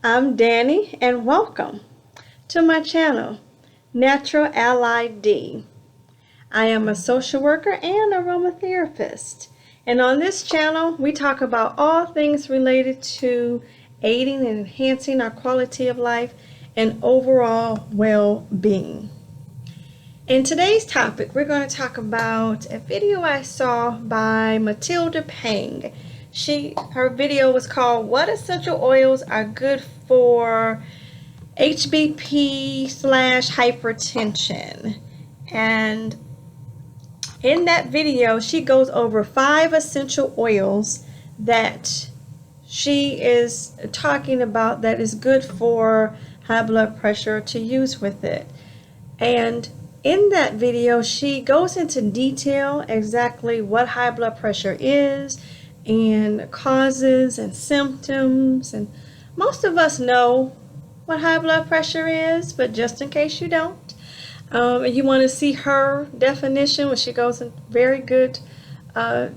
I'm Danny, and welcome to my channel, Natural Ally D. I am a social worker and aromatherapist, and on this channel we talk about all things related to aiding and enhancing our quality of life and overall well-being. In today's topic, we're going to talk about a video I saw by Matilda Pang. Her video was called "What Essential Oils Are Good for HBP/Hypertension." And in that video, she goes over 5 essential oils that she is talking about that is good for high blood pressure to use with it. And in that video, she goes into detail exactly what high blood pressure is and causes and symptoms. And most of us know what high blood pressure is, but just in case you don't, and you want to see her definition, which she goes in very good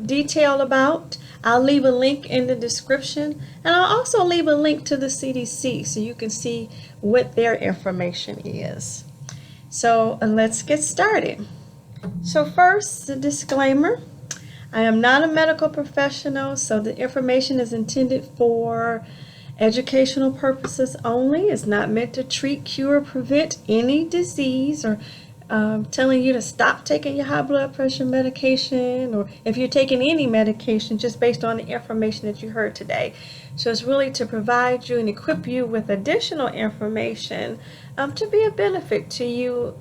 detail about, I'll leave a link in the description, and I'll also leave a link to the CDC so you can see what their information is. So let's get started. So first, the disclaimer. I am not a medical professional, so the information is intended for educational purposes only. It's not meant to treat, cure, or prevent any disease, or telling you to stop taking your high blood pressure medication, or if you're taking any medication, just based on the information that you heard today. So it's really to provide you and equip you with additional information to be a benefit to you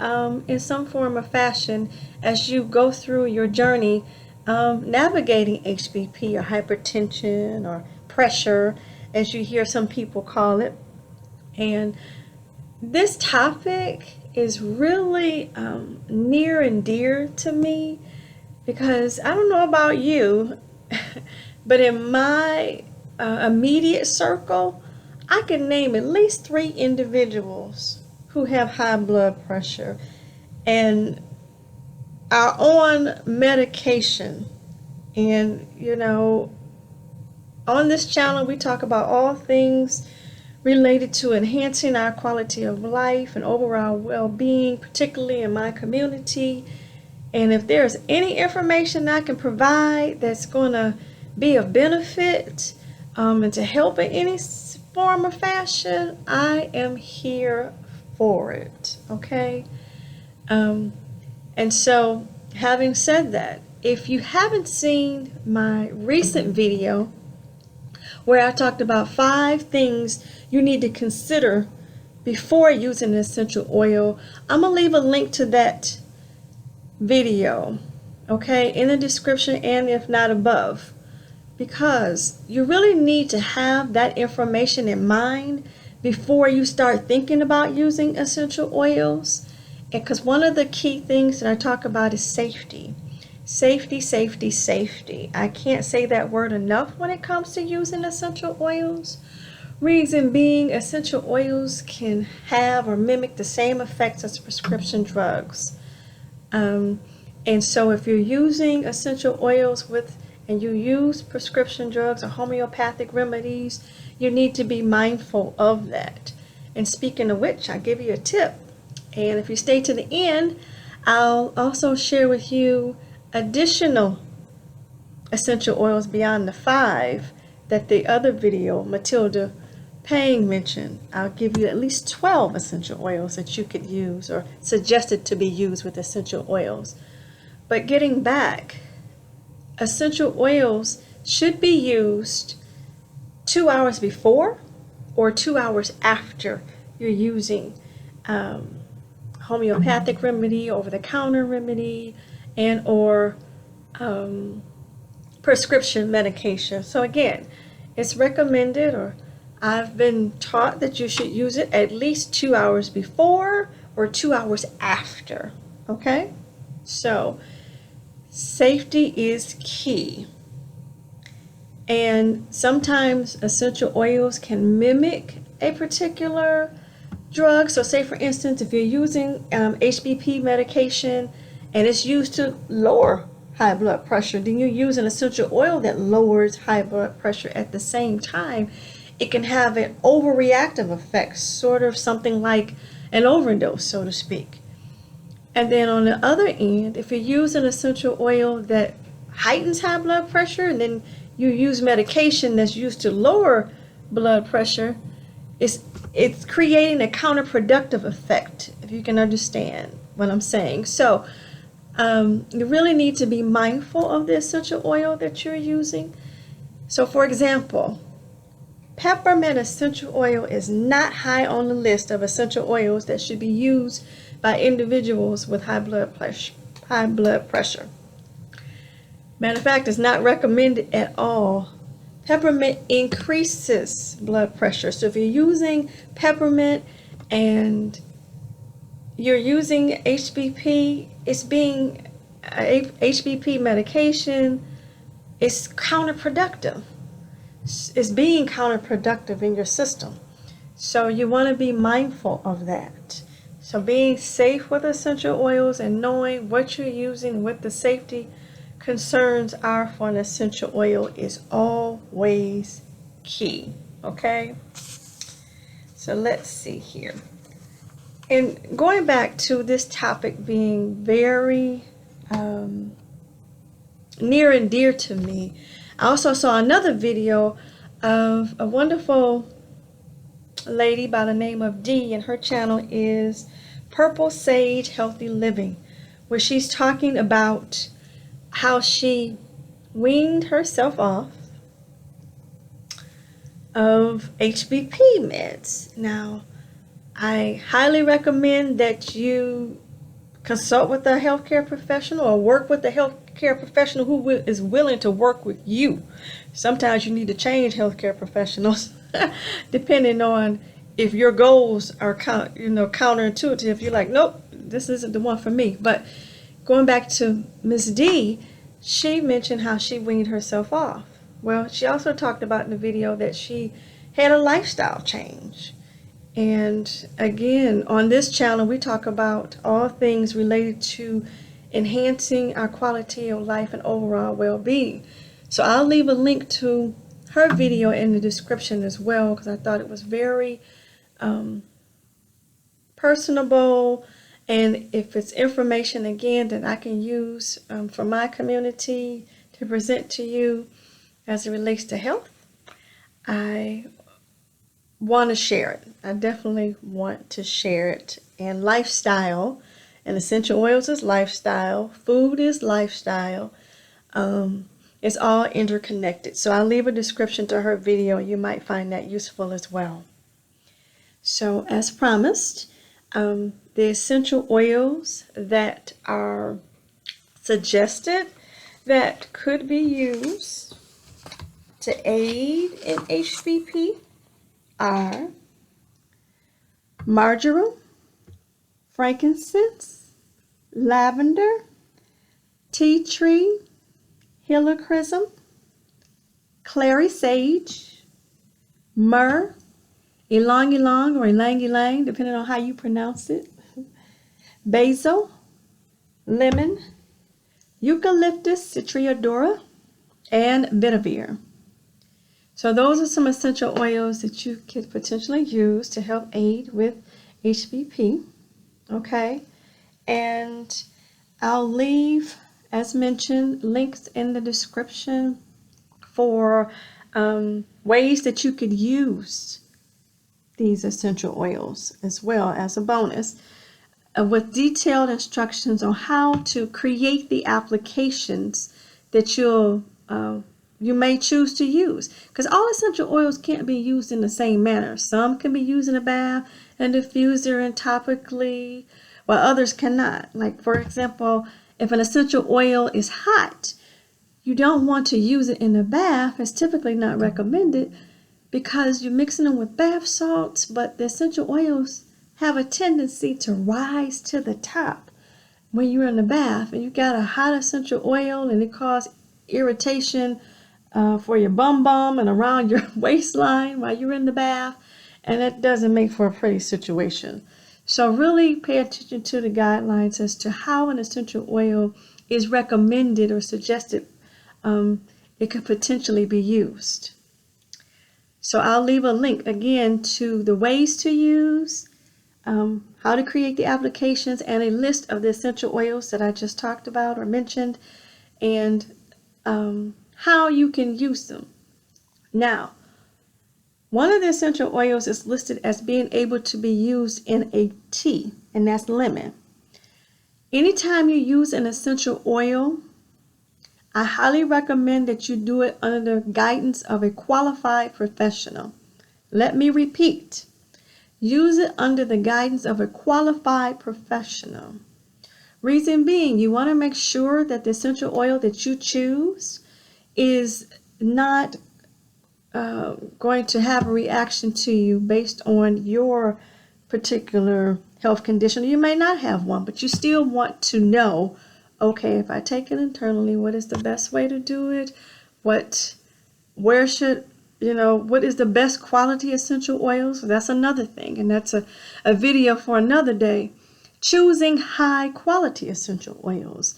in some form or fashion as you go through your journey navigating HBP or hypertension or pressure, as you hear some people call it. And this topic is really near and dear to me because I don't know about you, but in my immediate circle, I can name at least 3 individuals who have high blood pressure and are on medication. And on this channel we talk about all things related to enhancing our quality of life and overall well-being, particularly in my community. And if there's any information I can provide that's going to be of benefit and to help in any form or fashion, I am here for it. Okay? And so, having said that, if you haven't seen my recent video where I talked about 5 things you need to consider before using an essential oil, I'm going to leave a link to that video, okay, in the description, and if not above, because you really need to have that information in mind before you start thinking about using essential oils. Because one of the key things that I talk about is safety. Safety, safety, safety. I can't say that word enough when it comes to using essential oils. Reason being, essential oils can have or mimic the same effects as prescription drugs. And so if you're using essential oils and you use prescription drugs or homeopathic remedies, you need to be mindful of that. And speaking of which, I'll give you a tip. And if you stay to the end, I'll also share with you additional essential oils beyond the 5 that the other video, Matilda Pang, mentioned. I'll give you at least 12 essential oils that you could use or suggested to be used with essential oils. But getting back, essential oils should be used 2 hours before or 2 hours after you're using homeopathic remedy, over-the-counter remedy, and or prescription medication. So again, it's recommended, or I've been taught that you should use it at least 2 hours before or 2 hours after. Okay? So safety is key. And sometimes essential oils can mimic a particular drug. So say for instance, if you're using HBP medication and it's used to lower high blood pressure, then you use an essential oil that lowers high blood pressure at the same time, it can have an overreactive effect, sort of something like an overdose, so to speak. And then on the other end, if you're using essential oil that heightens high blood pressure, and then you use medication that's used to lower blood pressure, it's creating a counterproductive effect, if you can understand what I'm saying. So you really need to be mindful of the essential oil that you're using. So for example, peppermint essential oil is not high on the list of essential oils that should be used by individuals with high blood pressure. Matter of fact, it's not recommended at all. Peppermint increases blood pressure. So if you're using peppermint and you're using HBP, it's being HBP medication, it's counterproductive. It's being counterproductive in your system. So you want to be mindful of that. So being safe with essential oils and knowing what you're using, what the safety concerns are for an essential oil is always key. Okay? So let's see here. And going back to this topic being very near and dear to me, I also saw another video of a wonderful lady by the name of Dee, and her channel is Purple Sage Healthy Living, where she's talking about how she weaned herself off of HBP meds. Now, I highly recommend that you consult with a healthcare professional or work with a healthcare professional who is willing to work with you. Sometimes you need to change healthcare professionals depending on if your goals are counterintuitive. You're like, nope, this isn't the one for me. But going back to Miss D, she mentioned how she weaned herself off. Well, she also talked about in the video that she had a lifestyle change. And again, on this channel, we talk about all things related to enhancing our quality of life and overall well-being. So I'll leave a link to her video in the description as well, because I thought it was very personable, and if it's information again that I can use for my community to present to you as it relates to health, I want to share it. I definitely want to share it. And lifestyle, and essential oils is lifestyle, food is lifestyle. It's all interconnected. So I'll leave a description to her video. You might find that useful as well. So as promised, the essential oils that are suggested that could be used to aid in HBP are marjoram, frankincense, lavender, tea tree, helichrysum, clary sage, myrrh, ylang ylang or ylang ylang, depending on how you pronounce it, basil, lemon, eucalyptus citriodora, and vetiver. So those are some essential oils that you could potentially use to help aid with HBP. Okay, and I'll leave, as mentioned, links in the description for ways that you could use these essential oils, as well as a bonus with detailed instructions on how to create the applications that you may choose to use, because all essential oils can't be used in the same manner. Some can be used in a bath and diffuser and topically, while others cannot. Like, for example, if an essential oil is hot, you don't want to use it in a bath. It's typically not recommended because you're mixing them with bath salts, but the essential oils have a tendency to rise to the top when you're in the bath and you got a hot essential oil, and it causes irritation for your bum and around your waistline while you're in the bath, and that doesn't make for a pretty situation. So really pay attention to the guidelines as to how an essential oil is recommended or suggested it could potentially be used. So I'll leave a link again to the ways to use, how to create the applications, and a list of the essential oils that I just talked about or mentioned, and how you can use them. Now, one of the essential oils is listed as being able to be used in a tea, and that's lemon. Anytime you use an essential oil, I highly recommend that you do it under the guidance of a qualified professional. Let me repeat. Use it under the guidance of a qualified professional. Reason being, you want to make sure that the essential oil that you choose is not going to have a reaction to you based on your particular health condition. You may not have one, but you still want to know, okay, if I take it internally, what is the best way to do it? What is the best quality essential oils? That's another thing, and that's a video for another day. Choosing high quality essential oils,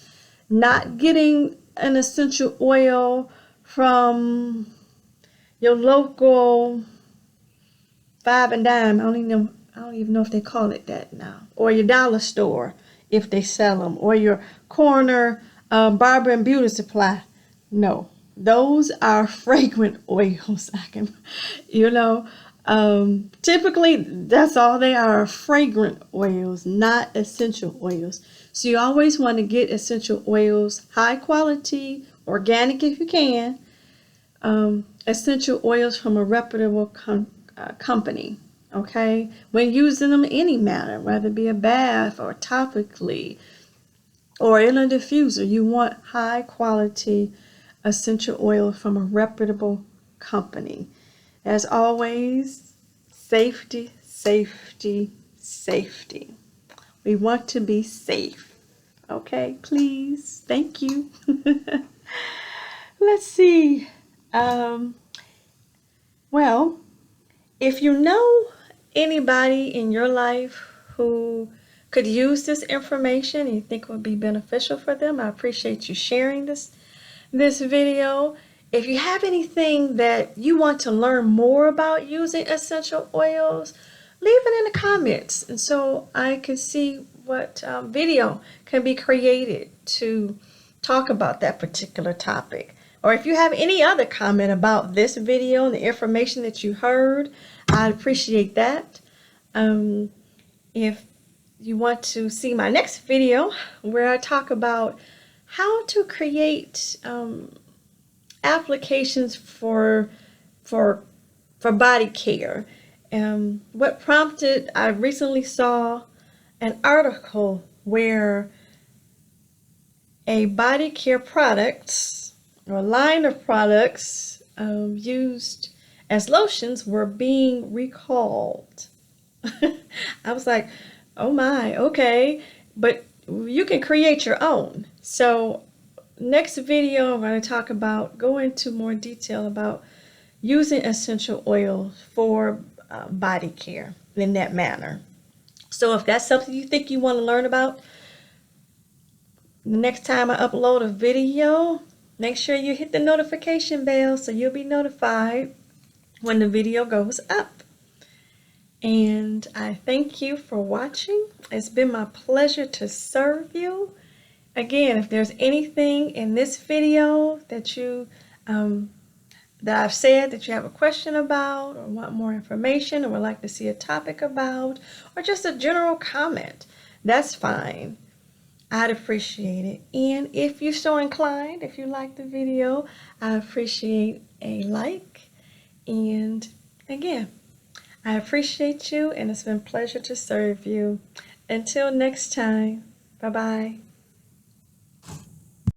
not getting an essential oil from your local five and dime. I don't even know if they call it that now. Or your dollar store, if they sell them, or your corner barber and beauty supply. No, those are fragrant oils. Typically that's all they are, fragrant oils, not essential oils. So you always want to get essential oils, high quality, organic if you can, essential oils from a reputable company. Okay, when using them in any manner, whether it be a bath or topically or in a diffuser, you want high quality essential oil from a reputable company. As always, safety, safety, safety. We want to be safe. Okay, please. Thank you. Let's see. Well, if you know anybody in your life who could use this information and you think would be beneficial for them, I appreciate you sharing this video. If you have anything that you want to learn more about using essential oils, leave it in the comments, and so I can see what video can be created to talk about that particular topic. Or if you have any other comment about this video and the information that you heard, I'd appreciate that. If you want to see my next video where I talk about how to create applications for body care. What prompted, I recently saw an article where a body care products or a line of products used as lotions were being recalled. I was like, oh my, okay, but you can create your own. So next video, I'm going to go into more detail about using essential oils for body care in that manner. So if that's something you think you want to learn about, the next time I upload a video, make sure you hit the notification bell so you'll be notified when the video goes up. And I thank you for watching. It's been my pleasure to serve you. Again, if there's anything in this video that that I've said that you have a question about, or want more information, or would like to see a topic about, or just a general comment, that's fine. I'd appreciate it. And if you're so inclined, if you like the video, I appreciate a like. And again, I appreciate you, and it's been a pleasure to serve you. Until next time, bye-bye.